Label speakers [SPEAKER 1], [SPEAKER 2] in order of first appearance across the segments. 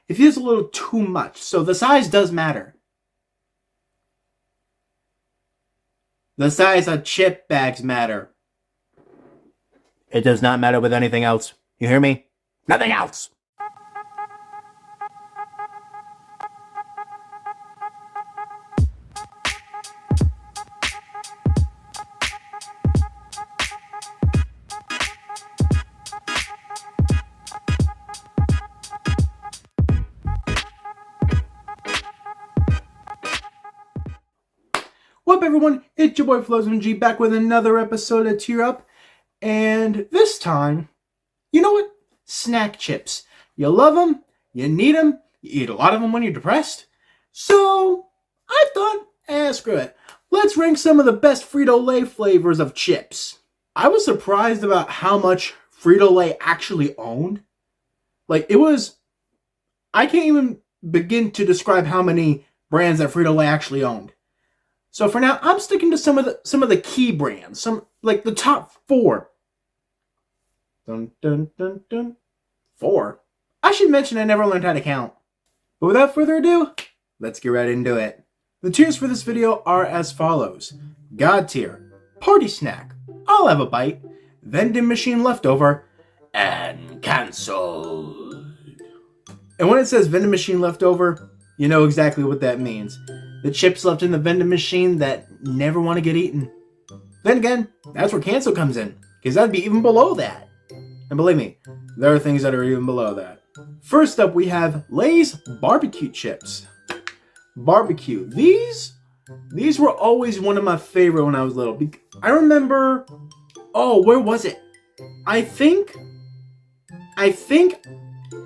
[SPEAKER 1] It feels a little too much. So the size does matter. The size of chip bags matter. It does not matter with anything else. You hear me? Nothing else! What up, everyone? It's your boy Floz back with another episode of Tear Up. And this time, you know what? Snack chips. You love them, you need them, you eat a lot of them when you're depressed. So, I thought, screw it. Let's rank some of the best Frito-Lay flavors of chips. I was surprised about how much Frito-Lay actually owned. I can't even begin to describe how many brands that Frito-Lay actually owned. So for now, I'm sticking to some of the key brands, like the top 4. Dun dun dun dun. 4. I should mention I never learned how to count. But without further ado, let's get right into it. The tiers for this video are as follows: God tier, party snack, I'll have a bite, vending machine leftover, and cancelled. And when it says vending machine leftover, you know exactly what that means. The chips left in the vending machine that never want to get eaten. Then again, that's where cancel comes in, because that'd be even below that. And believe me, there are things that are even below that. First up, we have Lay's barbecue chips. Barbecue. These were always one of my favorite when I was little. I remember, where was it? I think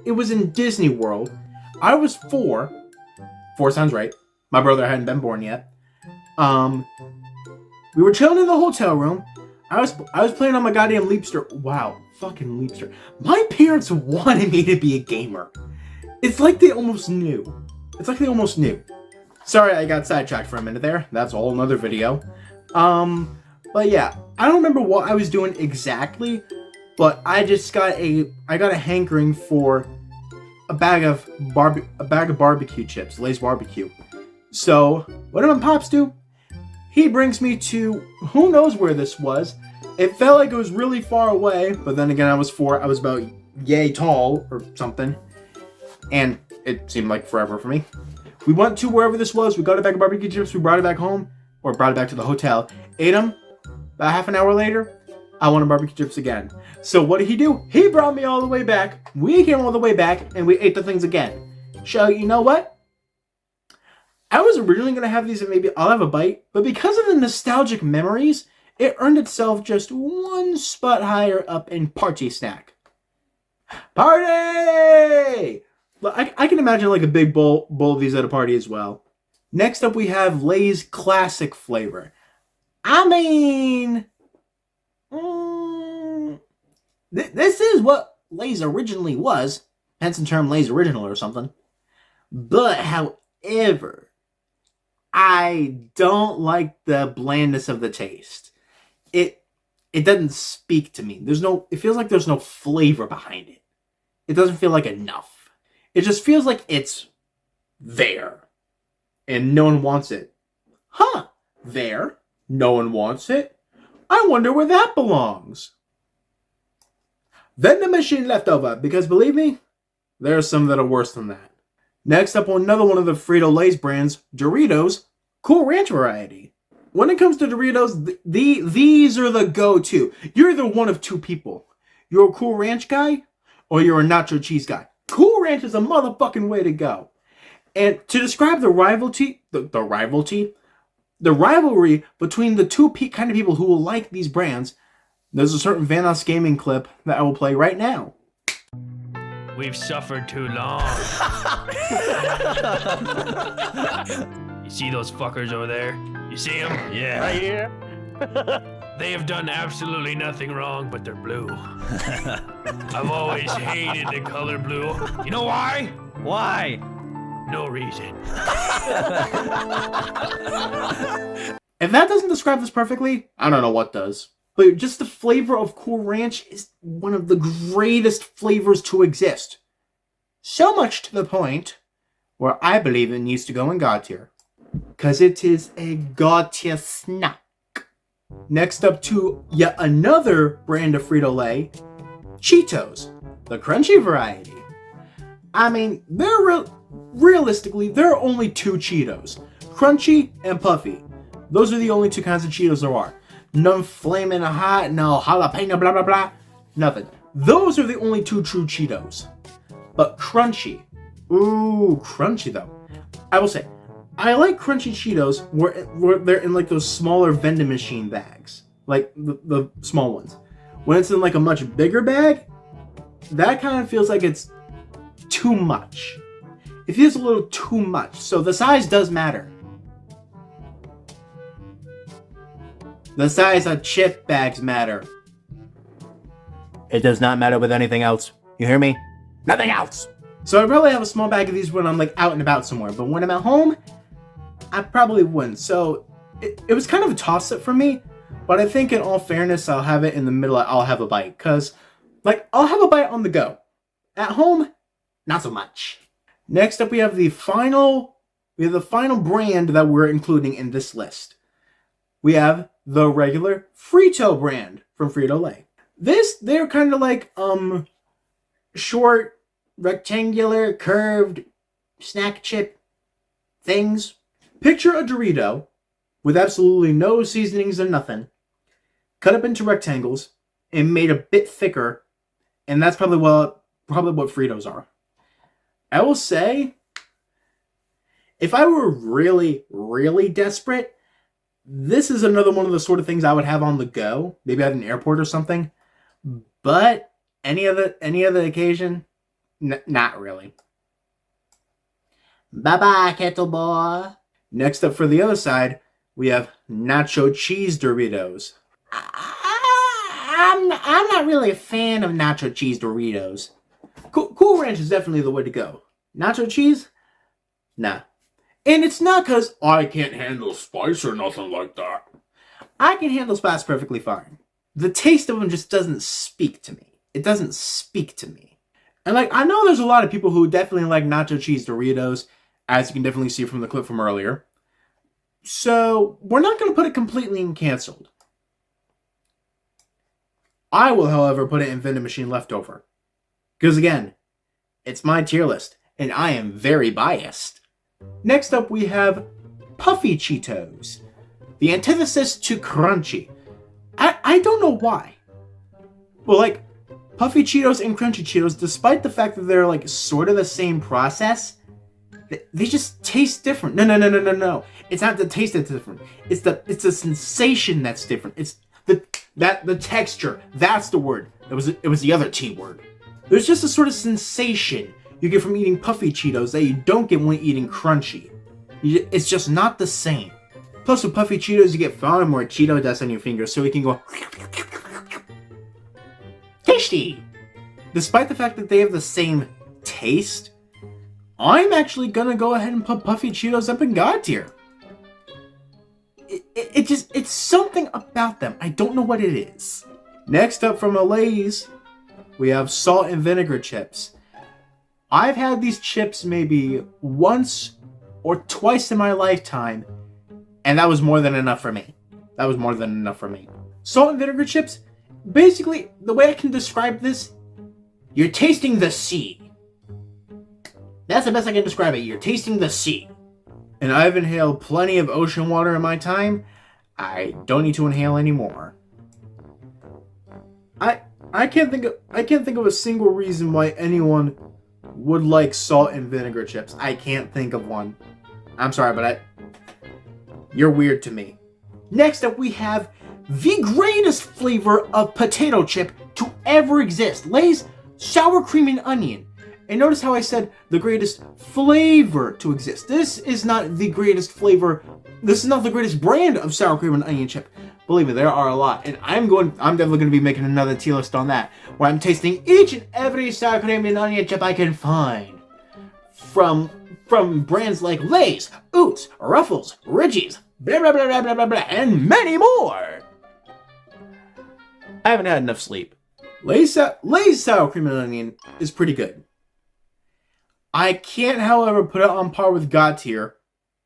[SPEAKER 1] it was in Disney World. I was 4. 4 sounds right. My brother hadn't been born yet. We were chilling in the hotel room. I was playing on my goddamn Leapster. Wow, fucking Leapster. My parents wanted me to be a gamer. It's like they almost knew. Sorry, I got sidetracked for a minute there. That's a whole nother video. But yeah, I don't remember what I was doing exactly, but I got a hankering for a bag of barbecue chips, Lay's barbecue. So, what did my pops do? He brings me to, who knows where this was. It felt like it was really far away, but then again, I was 4. I was about yay tall or something. And it seemed like forever for me. We went to wherever this was. We got a bag of barbecue chips. We brought it back home, or brought it back to the hotel. Ate them. About half an hour later, I wanted barbecue chips again. So what did he do? He brought me all the way back. We came all the way back, and we ate the things again. So, you know what? I was originally going to have these and maybe I'll have a bite, but because of the nostalgic memories, it earned itself just one spot higher up in party snack. Party! I can imagine like a big bowl of these at a party as well. Next up, we have Lay's classic flavor. I mean, this is what Lay's originally was, hence the term Lay's original or something. But however, I don't like the blandness of the taste. It doesn't speak to me. It feels like there's no flavor behind it. It doesn't feel like enough. It just feels like it's there. And no one wants it. There. No one wants it. I wonder where that belongs. Vending machine leftover, because believe me, there are some that are worse than that. Next up, another one of the Frito-Lay's brands, Doritos, Cool Ranch variety. When it comes to Doritos, these are the go-to. You're either one of 2 people. You're a Cool Ranch guy, or you're a nacho cheese guy. Cool Ranch is a motherfucking way to go. And to describe the rivalry between the 2 kind of people who will like these brands, there's a certain Vanos Gaming clip that I will play right now.
[SPEAKER 2] We've suffered too long. You see those fuckers over there? You see them?
[SPEAKER 3] Yeah.
[SPEAKER 2] Right here? They have done absolutely nothing wrong, but they're blue. I've always hated the color blue. You know why?
[SPEAKER 3] Why?
[SPEAKER 2] No reason.
[SPEAKER 1] If that doesn't describe this perfectly, I don't know what does. But just the flavor of Cool Ranch is one of the greatest flavors to exist. So much to the point where I believe it needs to go in God tier. Because it is a God tier snack. Next up to yet another brand of Frito-Lay, Cheetos, the crunchy variety. I mean, realistically, there are only two Cheetos, crunchy and puffy. Those are the only two kinds of Cheetos there are. No flaming hot, no jalapeno, blah, blah, blah, nothing. Those are the only two true Cheetos. But crunchy, ooh, crunchy though. I will say, I like crunchy Cheetos where they're in like those smaller vending machine bags. Like the small ones. When it's in like a much bigger bag, that kind of feels like it's too much. It feels a little too much. So the size does matter. The size of chip bags matter. It does not matter with anything else. You hear me? Nothing else. So I probably have a small bag of these when I'm like out and about somewhere. But when I'm at home, I probably wouldn't. So it was kind of a toss-up for me. But I think in all fairness, I'll have it in the middle. I'll have a bite. Because, like, I'll have a bite on the go. At home, not so much. Next up, we have the final brand that we're including in this list. We have the regular Frito brand from Frito-Lay. They're kind of like, short, rectangular, curved snack chip things. Picture a Dorito with absolutely no seasonings or nothing, cut up into rectangles and made a bit thicker, and that's probably what Fritos are. I will say, if I were really, really desperate, this is another one of the sort of things I would have on the go, maybe at an airport or something. But any other occasion, not really. Bye-bye, Kettle Boy. Next up for the other side, we have nacho cheese Doritos. I'm not really a fan of nacho cheese Doritos. Cool Ranch is definitely the way to go. Nacho cheese? Nah. And it's not because I can't handle spice or nothing like that. I can handle spice perfectly fine. The taste of them just doesn't speak to me. It doesn't speak to me. And like, I know there's a lot of people who definitely like nacho cheese Doritos, as you can definitely see from the clip from earlier. So, we're not going to put it completely in canceled. I will, however, put it in vending machine leftover. Because again, it's my tier list, and I am very biased. Next up, we have Puffy Cheetos, the antithesis to Crunchy. I don't know why. Well, like, Puffy Cheetos and Crunchy Cheetos, despite the fact that they're like sort of the same process, they just taste different. No. It's not the taste that's different. It's the sensation that's different. It's the texture. That's the word. It was the other T word. There's just a sort of sensation you get from eating Puffy Cheetos that you don't get when eating Crunchy. It's just not the same. Plus, with Puffy Cheetos, you get far more Cheeto dust on your fingers, so you can go tasty. Despite the fact that they have the same taste, I'm actually gonna go ahead and put Puffy Cheetos up in God tier. It's something about them. I don't know what it is. Next up from Lay's, we have salt and vinegar chips. I've had these chips maybe once or twice in my lifetime, and that was more than enough for me. Salt and vinegar chips, basically, the way I can describe this, you're tasting the sea. That's the best I can describe it. You're tasting the sea. And I've inhaled plenty of ocean water in my time. I don't need to inhale anymore. I can't think of a single reason why anyone would like salt and vinegar chips. I can't think of one. I'm sorry, but you're weird to me. Next up, we have the greatest flavor of potato chip to ever exist. Lay's sour cream and onion. And notice how I said the greatest flavor to exist. This is not the greatest flavor. This is not the greatest brand of sour cream and onion chip. Believe me, there are a lot. And I'm definitely going to be making another tier list on that, where I'm tasting each and every sour cream and onion chip I can find. From brands like Lay's, Oots, Ruffles, Ridges, blah blah blah blah blah blah blah, and many more. I haven't had enough sleep. Lay's sour cream and onion is pretty good. I can't, however, put it on par with God tier.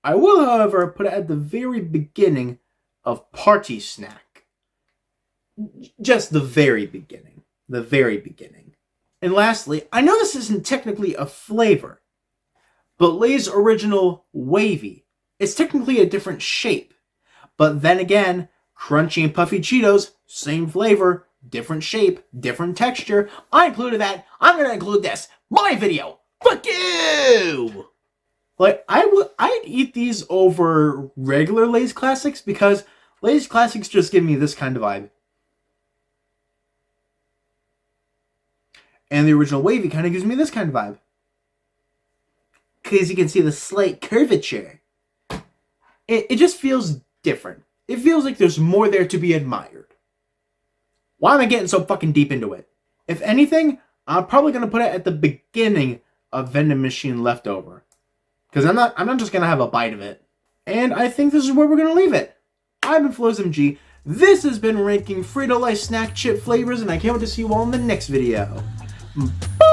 [SPEAKER 1] I will, however, put it at the very beginning of Party Snack. Just the very beginning. The very beginning. And lastly, I know this isn't technically a flavor, but Lay's original Wavy is technically a different shape. But then again, Crunchy and Puffy Cheetos, same flavor, different shape, different texture. I included that. I'm gonna include this. My video. Fuck you! Like, I'd eat these over regular Lay's Classics because Lay's Classics just give me this kind of vibe. And the original Wavy kind of gives me this kind of vibe. Because you can see the slight curvature. It just feels different. It feels like there's more there to be admired. Why am I getting so fucking deep into it? If anything, I'm probably going to put it at the beginning of Vending Machine Leftover. Because I'm not just going to have a bite of it. And I think this is where we're going to leave it. I've been Floz MG. This has been ranking Frito-Lay snack chip flavors, and I can't wait to see you all in the next video. Bye!